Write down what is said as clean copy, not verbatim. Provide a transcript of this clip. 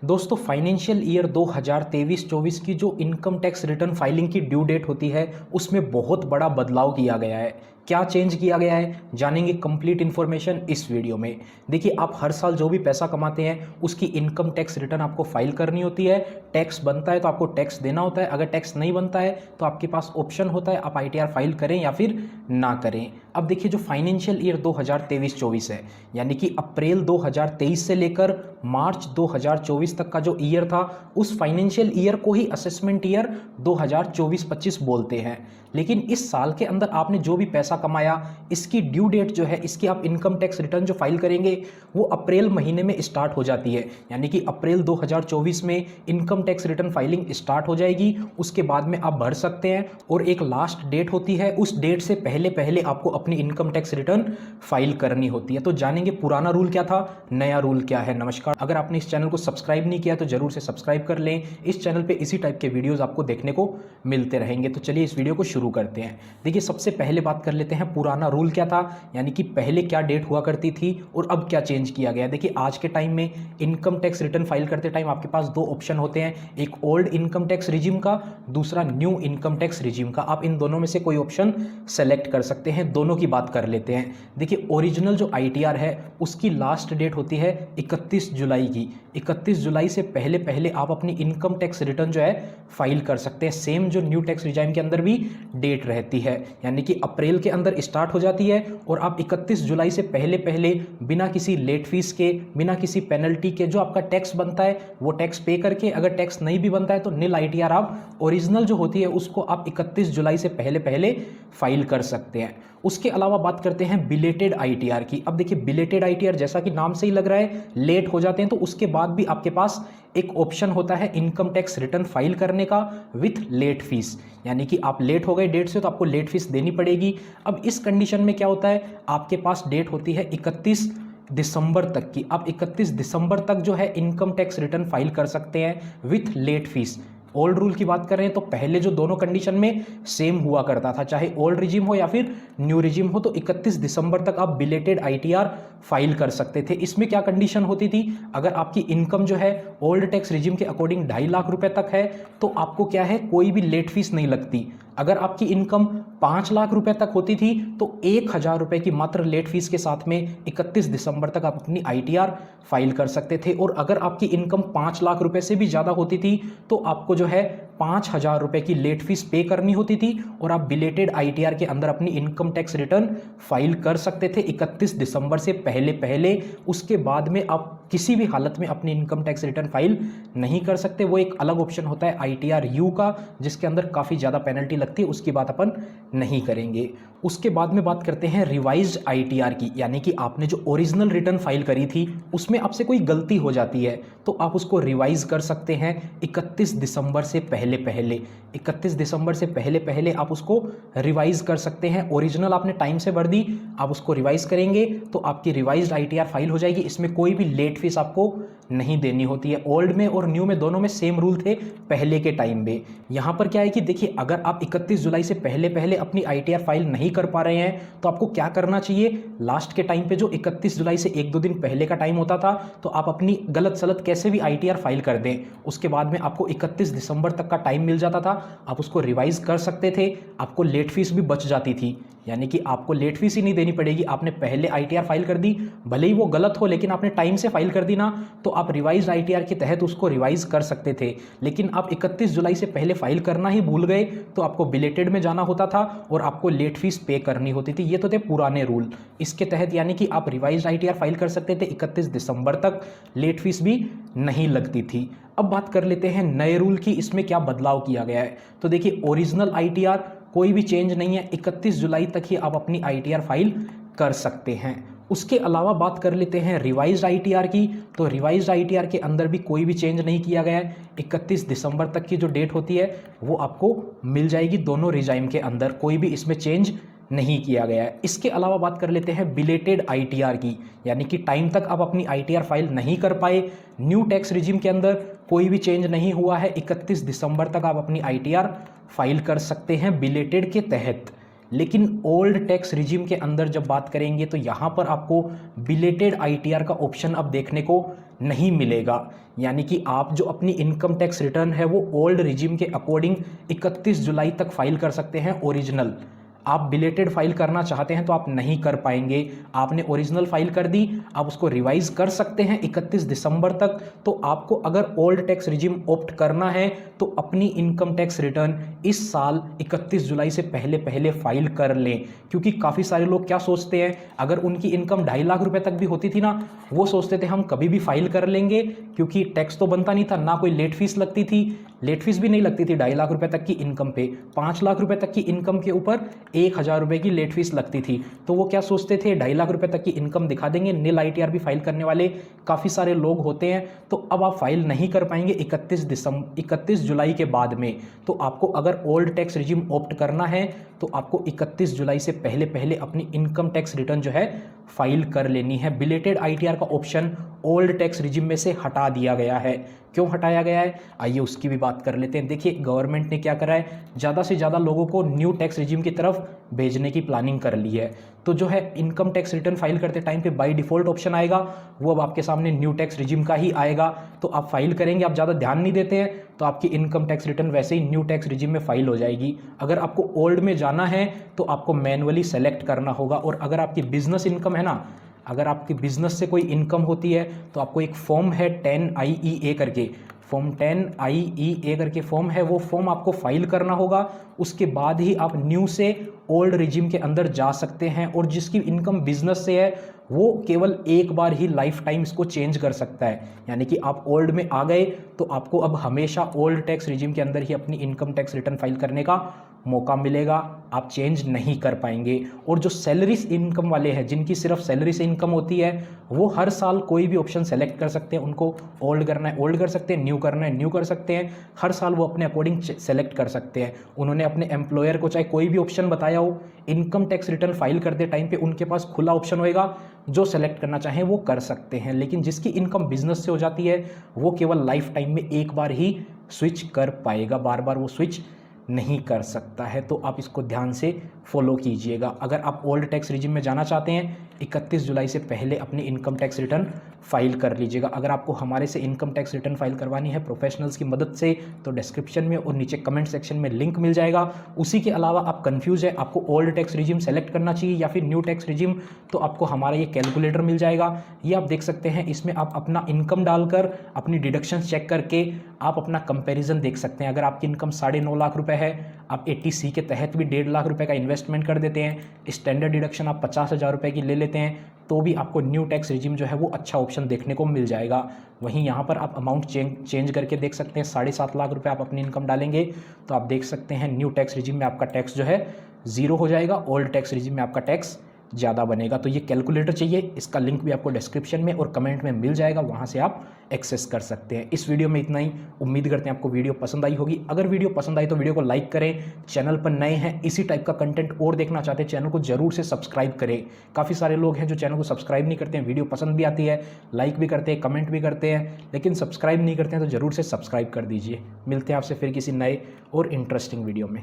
दोस्तों financial year 2023-24 की जो इनकम टैक्स रिटर्न फाइलिंग की ड्यू डेट होती है उसमें बहुत बड़ा बदलाव किया गया है। क्या चेंज किया गया है जानेंगे कंप्लीट इन्फॉर्मेशन इस वीडियो में। देखिए आप हर साल जो भी पैसा कमाते हैं उसकी इनकम टैक्स रिटर्न आपको फाइल करनी होती है। टैक्स बनता है तो आपको टैक्स देना होता है, अगर टैक्स नहीं बनता है तो आपके पास ऑप्शन होता है आप आईटीआर फाइल करें या फिर ना करें। अब देखिए जो फाइनेंशियल ईयर 2023-24 है यानी कि अप्रैल 2023 से लेकर मार्च 2024 तक का जो ईयर था उस फाइनेंशियल ईयर को ही असेसमेंट ईयर 2024-25 बोलते हैं। लेकिन इस साल के अंदर आपने जो भी पैसा कमाया इसकी ड्यू डेट जो है, इसकी आप इनकम टैक्स रिटर्न जो फाइल करेंगे वो अप्रैल महीने में स्टार्ट हो जाती है। यानी कि अप्रैल 2024 में income tax return filing start हो जाएगी, उसके बाद में आप भर सकते हैं और एक लास्ट डेट होती है, उस डेट से पहले पहले आपको अपनी इनकम टैक्स रिटर्न फाइल करनी होती है। तो जानेंगे पुराना रूल क्या था, नया रूल क्या है। नमस्कार, अगर आपने इस चैनल को सब्सक्राइब नहीं किया तो जरूर से सब्सक्राइब कर लें। इस चैनल पे इसी टाइप के वीडियोस आपको देखने को मिलते रहेंगे। तो चलिए इस वीडियो को शुरू करते हैं। देखिए सबसे पहले बात कर लेते हैं पुराना रूल क्या था, यानी कि पहले क्या डेट हुआ करती थी और अब क्या चेंज किया गया। देखिए आज के टाइम में इनकम टैक्स रिटर्न फाइल करते टाइम आपके पास दो ऑप्शन होते हैं, एक ओल्ड इनकम टैक्स रिजीम का, दूसरा न्यू इनकम टैक्स रिजीम का। आप इन दोनों में से कोई ऑप्शन सेलेक्ट कर सकते हैं। दोनों की बात कर लेते हैं। देखिए ओरिजिनल जो आईटीआर है उसकी लास्ट डेट होती है 31 जुलाई की। 31 जुलाई से पहले पहले आप अपनी इनकम टैक्स रिटर्न जो है फाइल कर सकते हैं। सेम जो न्यू टैक्स रिजाइम के अंदर भी डेट रहती है, यानी कि अप्रैल के अंदर स्टार्ट हो जाती है और आप 31 जुलाई से पहले पहले बिना किसी लेट फीस के, बिना किसी पेनल्टी के जो आपका टैक्स बनता है वो टैक्स पे करके, अगर टैक्स नहीं भी बनता है तो नील आईटीआर आप ओरिजिनल जो होती है उसको आप 31 जुलाई से पहले पहले फाइल कर सकते हैं। उसके अलावा बात करते हैं बिलेटेड आईटीआर की। अब देखिए बिलेटेड आईटीआर जैसा कि नाम से ही लग रहा है लेट हो जाते हैं, तो उसके बाद भी आपके पास एक ऑप्शन होता है इनकम टैक्स रिटर्न फाइल करने का विथ लेट फीस, यानी कि आप लेट हो गए डेट से तो आपको लेट फीस देनी पड़ेगी। अब इस कंडीशन में क्या होता है, आपके पास डेट होती है 31 दिसंबर तक की। आप 31 दिसंबर तक जो है इनकम टैक्स रिटर्न फाइल कर सकते हैं with late fees. Old rule की बात कर रहे हैं तो पहले जो दोनों कंडीशन में सेम हुआ करता था, चाहे ओल्ड रिजीम हो या फिर न्यू रिजीम हो, तो 31 दिसंबर तक आप बिलेटेड आईटीआर फाइल कर सकते थे। इसमें क्या कंडीशन होती थी, अगर आपकी इनकम जो है ओल्ड टैक्स रिजीम के अकॉर्डिंग 2.5 लाख रुपए तक है तो आपको क्या है कोई भी लेट फीस नहीं लगती। अगर आपकी इनकम 5 लाख रुपए तक होती थी तो 1,000 रुपए की मात्र लेट फीस के साथ में 31 दिसंबर तक आप अपनी आईटीआर फाइल कर सकते थे। और अगर आपकी इनकम 5 लाख रुपए से भी ज़्यादा होती थी तो आपको जो है 5,000 रुपए की लेट फीस पे करनी होती थी और आप बिलेटेड आईटीआर के अंदर अपनी इनकम टैक्स रिटर्न फाइल कर सकते थे 31 दिसंबर से पहले पहले। उसके बाद में आप किसी भी हालत में अपनी इनकम टैक्स रिटर्न फाइल नहीं कर सकते। वो एक अलग ऑप्शन होता है आईटीआर यू का, जिसके अंदर काफ़ी ज़्यादा पेनल्टी लगती है, उसकी बात अपन नहीं करेंगे। उसके बाद में बात करते हैं रिवाइज्ड आईटीआर की, यानी कि आपने जो ओरिजिनल रिटर्न फाइल करी थी उसमें आपसे कोई गलती हो जाती है तो आप उसको रिवाइज कर सकते हैं 31 दिसंबर से पहले पहले। 31 दिसंबर से पहले पहले आप उसको रिवाइज कर सकते हैं। ओरिजिनल आपने टाइम से भर दी, आप उसको रिवाइज करेंगे तो आपकी रिवाइज्ड आईटीआर फाइल हो जाएगी। इसमें कोई भी लेट फीस आपको नहीं देनी होती है। ओल्ड में और न्यू में दोनों में सेम रूल थे पहले के टाइम में। यहाँ पर क्या है कि देखिए अगर आप 31 जुलाई से पहले पहले अपनी आईटीआर फाइल नहीं कर पा रहे हैं तो आपको क्या करना चाहिए, लास्ट के टाइम पे जो 31 जुलाई से 1-2 दिन पहले का टाइम होता था तो आप अपनी गलत सलत कैसे भी आईटीआर फाइल कर दें, उसके बाद में आपको 31 दिसंबर तक का टाइम मिल जाता था, आप उसको रिवाइज कर सकते थे, आपको लेट फीस भी बच जाती थी। यानी कि आपको लेट फीस ही नहीं देनी पड़ेगी। आपने पहले आईटीआर फाइल कर दी, भले ही वो गलत हो लेकिन आपने टाइम से फाइल कर दी ना, तो आप रिवाइज आईटीआर के तहत उसको रिवाइज कर सकते थे। लेकिन आप 31 जुलाई से पहले फाइल करना ही भूल गए तो आपको बिलेटेड में जाना होता था और आपको लेट फीस पे करनी होती थी। ये तो थे पुराने रूल। इसके तहत यानी कि आप रिवाइज आईटीआर फाइल कर सकते थे 31 दिसंबर तक, लेट फीस भी नहीं लगती थी। अब बात कर लेते हैं नए रूल की, इसमें क्या बदलाव किया गया है। तो देखिए ओरिजिनल आईटीआर कोई भी चेंज नहीं है, 31 जुलाई तक ही आप अपनी आईटीआर फाइल कर सकते हैं। उसके अलावा बात कर लेते हैं रिवाइज्ड आईटीआर की। तो रिवाइज्ड आईटीआर के अंदर भी कोई भी चेंज नहीं किया गया है। 31 दिसंबर तक की जो डेट होती है वो आपको मिल जाएगी दोनों रिजाइम के अंदर, कोई भी इसमें चेंज नहीं किया गया है। इसके अलावा बात कर लेते हैं बिलेटेड आईटीआर की, यानी कि टाइम तक आप अपनी आईटीआर फाइल नहीं कर पाए, न्यू टैक्स रिजीम के अंदर कोई भी चेंज नहीं हुआ है, 31 दिसंबर तक आप अपनी आईटीआर फाइल कर सकते हैं बिलेटेड के तहत। लेकिन ओल्ड टैक्स रिजीम के अंदर जब बात करेंगे तो यहाँ पर आपको बिलेटेड आईटीआर का ऑप्शन अब देखने को नहीं मिलेगा। यानी कि आप जो अपनी इनकम टैक्स रिटर्न है वो ओल्ड रिजीम के अकॉर्डिंग 31 जुलाई तक फाइल कर सकते हैं ओरिजिनल। आप बिलेटेड फाइल करना चाहते हैं तो आप नहीं कर पाएंगे। आपने ओरिजिनल फाइल कर दी, आप उसको रिवाइज कर सकते हैं 31 दिसंबर तक। तो आपको अगर ओल्ड टैक्स रिजीम ऑप्ट करना है तो अपनी इनकम टैक्स रिटर्न इस साल 31 जुलाई से पहले पहले फाइल कर लें। क्योंकि काफ़ी सारे लोग क्या सोचते हैं, अगर उनकी इनकम 2.5 लाख रुपए तक भी होती थी ना, वो सोचते थे हम कभी भी फाइल कर लेंगे क्योंकि टैक्स तो बनता नहीं था, ना कोई लेट फीस लगती थी। लेट फीस भी नहीं लगती थी 2.5 लाख रुपए तक की इनकम पे। 5 लाख रुपए तक की इनकम के ऊपर 1,000 रुपए की लेट फीस लगती थी। तो वो क्या सोचते थे, 2.5 लाख रुपए तक की इनकम दिखा देंगे, नील आईटीआर भी फाइल करने वाले काफ़ी सारे लोग होते हैं। तो अब आप फाइल नहीं कर पाएंगे 31 जुलाई के बाद में। तो आपको अगर ओल्ड टैक्स रिजीम ऑप्ट करना है तो आपको 31 जुलाई से पहले पहले अपनी इनकम टैक्स रिटर्न जो है फाइल कर लेनी है। बिलेटेड आईटीआर का ऑप्शन ओल्ड टैक्स रिजीम में से हटा दिया गया है। क्यों हटाया गया है, आइए उसकी भी बात कर लेते हैं। देखिए, गवर्नमेंट ने क्या करा है, ज़्यादा से ज़्यादा लोगों को न्यू टैक्स रिजीम की तरफ भेजने की प्लानिंग कर ली है। तो जो है इनकम टैक्स रिटर्न फाइल करते टाइम पे बाय डिफ़ॉल्ट ऑप्शन आएगा, वो अब आपके सामने न्यू टैक्स रिजीम का ही आएगा। तो आप फाइल करेंगे, आप ज़्यादा ध्यान नहीं देते हैं तो आपकी इनकम टैक्स रिटर्न वैसे ही न्यू टैक्स रिजीम में फाइल हो जाएगी। अगर आपको ओल्ड में जाना है तो आपको मैनुअली सेलेक्ट करना होगा। और अगर आपकी बिजनेस इनकम है ना, अगर आपकी बिजनेस से कोई इनकम होती है तो आपको एक फॉर्म है 10IEA करके, फॉर्म 10IEA करके फॉर्म है, वो फॉर्म आपको फाइल करना होगा। उसके बाद ही आप न्यू से ओल्ड रिजीम के अंदर जा सकते हैं। और जिसकी इनकम बिजनेस से है वो केवल एक बार ही लाइफ टाइम इसको चेंज कर सकता है। यानी कि आप ओल्ड में आ गए तो आपको अब हमेशा ओल्ड टैक्स रिजीम के अंदर ही अपनी इनकम टैक्स रिटर्न फाइल करने का मौका मिलेगा, आप चेंज नहीं कर पाएंगे। और जो सैलरी इनकम वाले हैं, जिनकी सिर्फ सैलरी से इनकम होती है, वो हर साल कोई भी ऑप्शन सेलेक्ट कर सकते हैं। उनको ओल्ड करना है ओल्ड कर सकते हैं, न्यू करना है न्यू कर सकते हैं। हर साल वो अपने अकॉर्डिंग सेलेक्ट कर सकते हैं। उन्होंने अपने एम्प्लॉयर को चाहे कोई भी ऑप्शन बताया हो, इनकम टैक्स रिटर्न फाइल करते टाइम पे उनके पास खुला ऑप्शन होएगा, जो सेलेक्ट करना चाहें वो कर सकते हैं। लेकिन जिसकी इनकम बिजनेस से हो जाती है वो केवल लाइफ टाइम में एक बार ही स्विच कर पाएगा, बार बार वो स्विच नहीं कर सकता है। तो आप इसको ध्यान से फॉलो कीजिएगा। अगर आप ओल्ड टैक्स रिजीम में जाना चाहते हैं 31 जुलाई से पहले अपनी इनकम टैक्स रिटर्न फाइल कर लीजिएगा। अगर आपको हमारे से इनकम टैक्स रिटर्न फाइल करवानी है प्रोफेशनल्स की मदद से तो डिस्क्रिप्शन में और नीचे कमेंट सेक्शन में लिंक मिल जाएगा। उसी के अलावा आप कंफ्यूज है, आपको ओल्ड टैक्स रिजीम सेलेक्ट करना चाहिए या फिर न्यू टैक्स रिजीम, तो आपको हमारा ये कैलकुलेटर मिल जाएगा। ये आप देख सकते हैं, इसमें आप अपना इनकम डालकर अपनी डिडक्शन चेक करके आप अपना कंपेरिजन देख सकते हैं। अगर आपकी इनकम 9.5 लाख रुपए है, आप 80C के तहत भी 1.5 लाख रुपए का इन्वेस्टमेंट कर देते हैं, स्टैंडर्ड डिडक्शन आप 50,000 रुपए की ले लेते हैं, तो भी आपको न्यू टैक्स रिजीम जो है वो अच्छा ऑप्शन देखने को मिल जाएगा। वहीं यहाँ पर आप अमाउंट चेंज करके देख सकते हैं, 7.5 लाख रुपए आप अपनी इनकम डालेंगे तो आप देख सकते हैं न्यू टैक्स रिजीम में आपका टैक्स जो है 0 हो जाएगा, ओल्ड टैक्स रिजीम में आपका टैक्स ज़्यादा बनेगा। तो ये कैलकुलेटर चाहिए, इसका लिंक भी आपको डिस्क्रिप्शन में और कमेंट में मिल जाएगा, वहाँ से आप एक्सेस कर सकते हैं। इस वीडियो में इतना ही। उम्मीद करते हैं आपको वीडियो पसंद आई होगी। अगर वीडियो पसंद आई तो वीडियो को लाइक करें। चैनल पर नए हैं, इसी टाइप का कंटेंट और देखना चाहते हैं, चैनल को जरूर से सब्सक्राइब करें। काफ़ी सारे लोग हैं जो चैनल को सब्सक्राइब नहीं करते हैं, वीडियो पसंद भी आती है, लाइक भी करते हैं, कमेंट भी करते हैं, लेकिन सब्सक्राइब नहीं करते हैं, तो ज़रूर से सब्सक्राइब कर दीजिए। मिलते हैं आपसे फिर किसी नए और इंटरेस्टिंग वीडियो में।